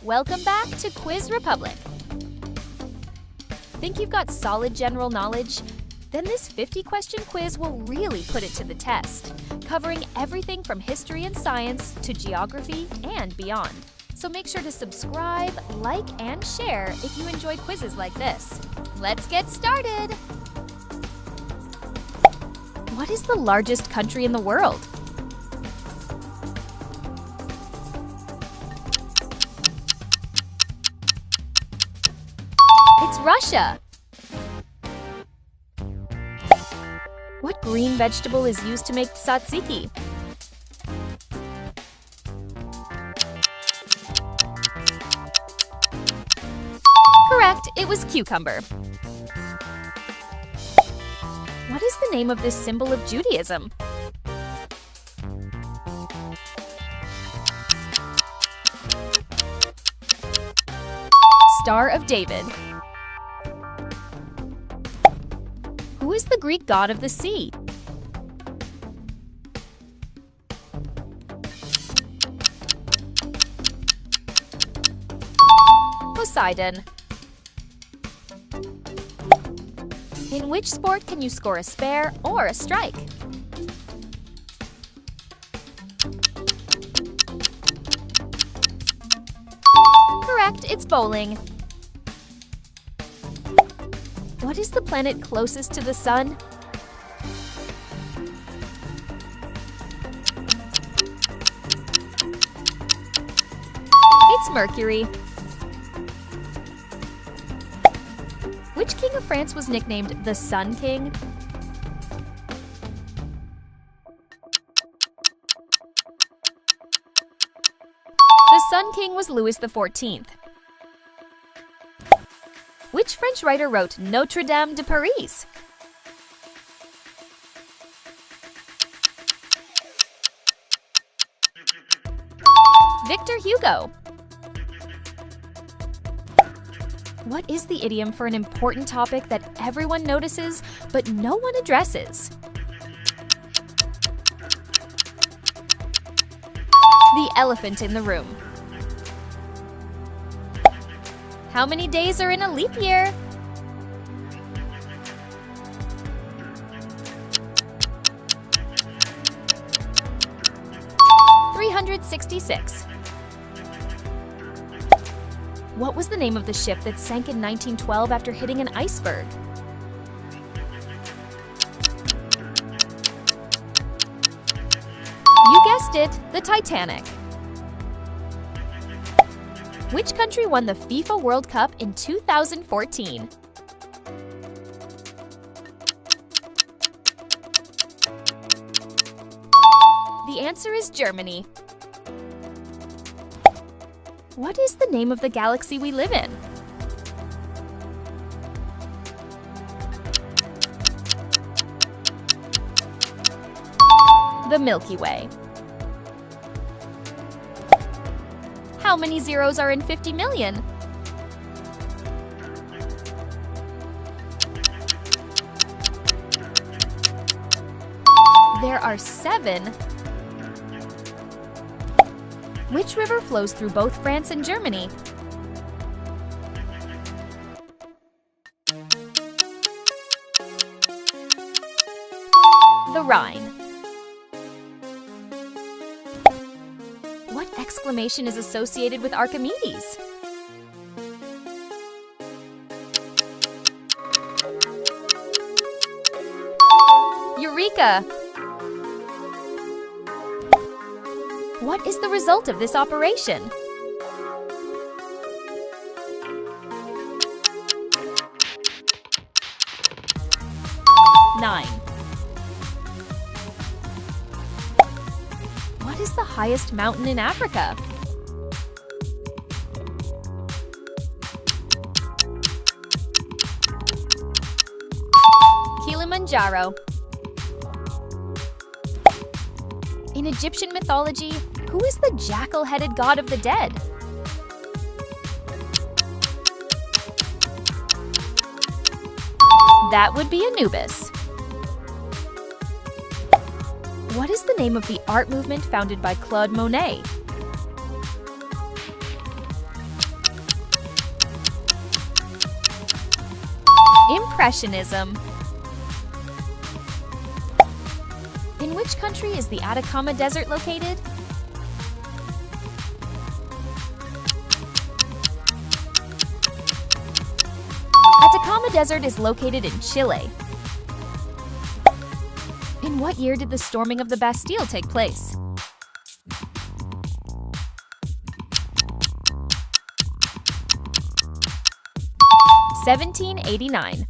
Welcome back to Quiz Republic. Think you've got solid general knowledge? Then this 50-question quiz will really put it to the test, covering everything from history and science to geography and beyond. So make sure to subscribe, like, and share if you enjoy quizzes like this. Let's get started! What is the largest country in the world? It's Russia. What green vegetable is used to make tzatziki? Correct, it was cucumber. What is the name of this symbol of Judaism? Star of David. Who is the Greek god of the sea? Poseidon. In which sport can you score a spare or a strike? Correct, it's bowling. What is the planet closest to the sun? It's Mercury. Which king of France was nicknamed the Sun King? The Sun King was Louis XIV. Which French writer wrote Notre Dame de Paris? Victor Hugo. What is the idiom for an important topic that everyone notices but no one addresses? The elephant in the room. How many days are in a leap year? $366. What was the name of the ship that sank in 1912 after hitting an iceberg? You guessed it, the Titanic. Which country won the FIFA World Cup in 2014? The answer is Germany. What is the name of the galaxy we live in? The Milky Way. How many zeros are in 50 million? There are 7. Which river flows through both France and Germany? The Rhine. What exclamation is associated with Archimedes? Eureka! What is the result of this operation? Nine. What is the highest mountain in Africa? Kilimanjaro. In Egyptian mythology, who is the jackal-headed god of the dead? That would be Anubis. What is the name of the art movement founded by Claude Monet? Impressionism. In which country is the Atacama Desert located? Atacama Desert is located in Chile. In what year did the storming of the Bastille take place? (1789).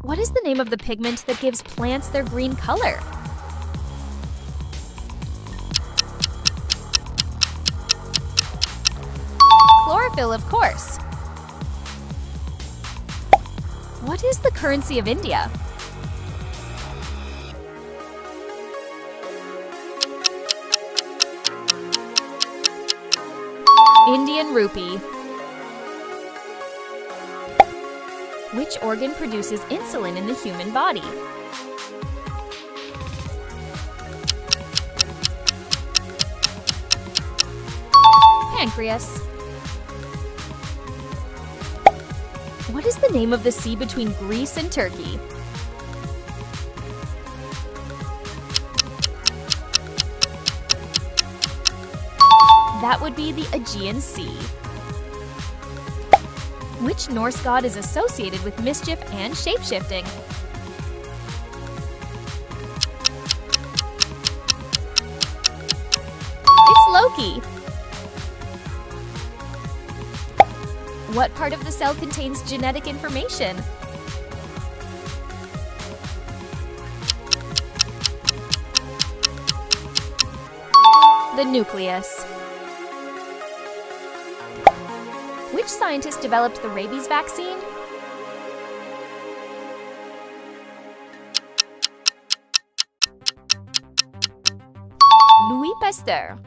What is the name of the pigment that gives plants their green color? Chlorophyll, of course. What is the currency of India? Indian rupee. Which organ produces insulin in the human body? Pancreas. What is the name of the sea between Greece and Turkey? That would be the Aegean Sea. Which Norse god is associated with mischief and shapeshifting? It's Loki. What part of the cell contains genetic information? The nucleus. Which scientist developed the rabies vaccine? Louis Pasteur.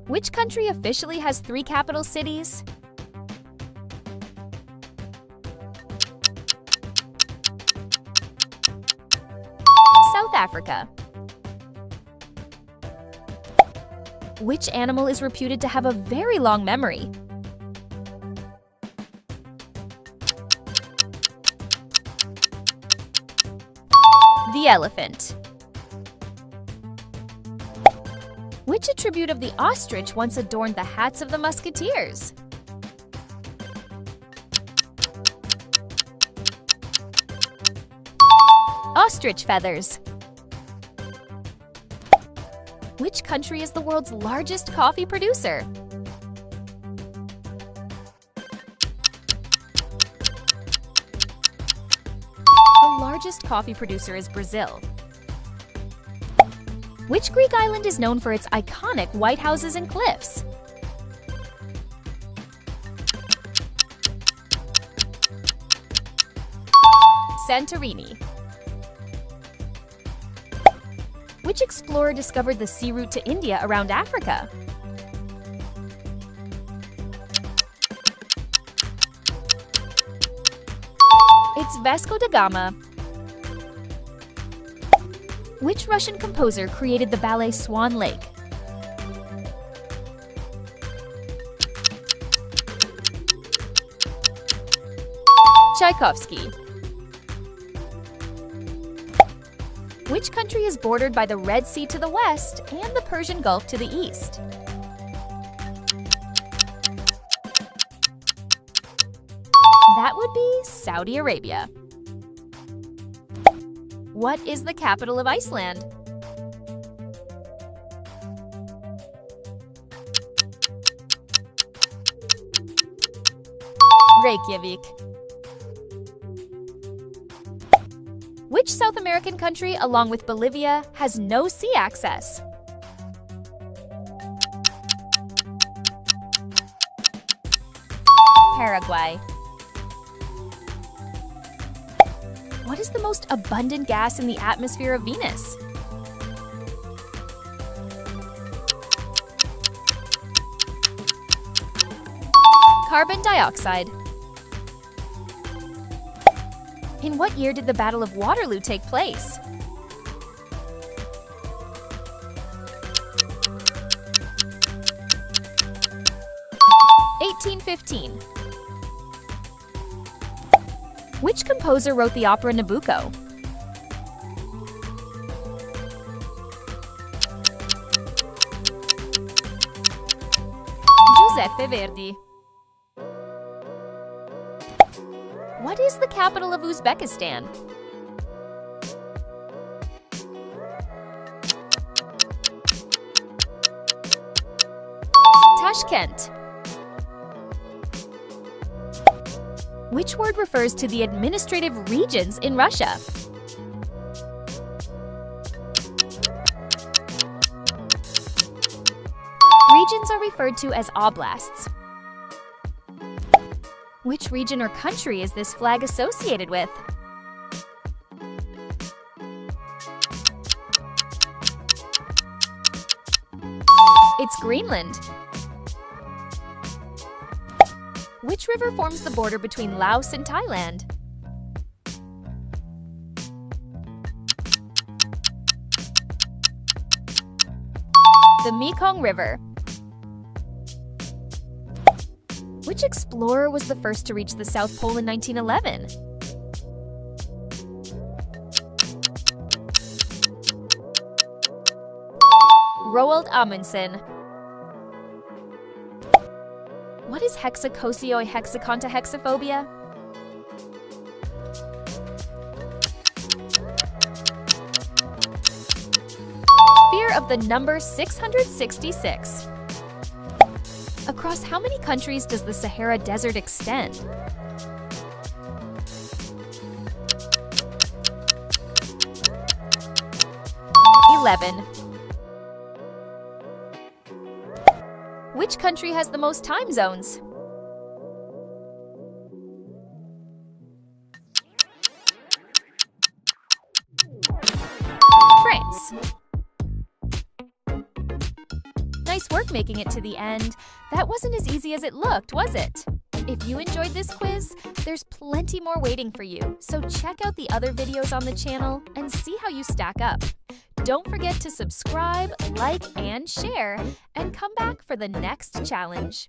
Which country officially has 3 capital cities? South Africa. Which animal is reputed to have a very long memory? The elephant. Which attribute of the ostrich once adorned the hats of the musketeers? Ostrich feathers. Which country is the world's largest coffee producer? The largest coffee producer is Brazil. Which Greek island is known for its iconic white houses and cliffs? Santorini. Which explorer discovered the sea route to India around Africa? It's Vasco da Gama. Which Russian composer created the ballet Swan Lake? Tchaikovsky. Which country is bordered by the Red Sea to the west and the Persian Gulf to the east? That would be Saudi Arabia. What is the capital of Iceland? Reykjavik. Which South American country, along with Bolivia, has no sea access? Paraguay. What is the most abundant gas in the atmosphere of Venus? Carbon dioxide. In what year did the Battle of Waterloo take place? 15. Which composer wrote the opera Nabucco? Giuseppe Verdi. What is the capital of Uzbekistan? Tashkent. Which word refers to the administrative regions in Russia? Regions are referred to as oblasts. Which region or country is this flag associated with? It's Greenland. Which river forms the border between Laos and Thailand? The Mekong River. Which explorer was the first to reach the South Pole in 1911? Roald Amundsen. What is hexaconta-hexaphobia? Fear of the number 666. Across how many countries does the Sahara Desert extend? 11. Which country has the most time zones? France. Nice work making it to the end. That wasn't as easy as it looked, was it? If you enjoyed this quiz, there's plenty more waiting for you, so check out the other videos on the channel and see how you stack up. Don't forget to subscribe, like, and share, and come back for the next challenge.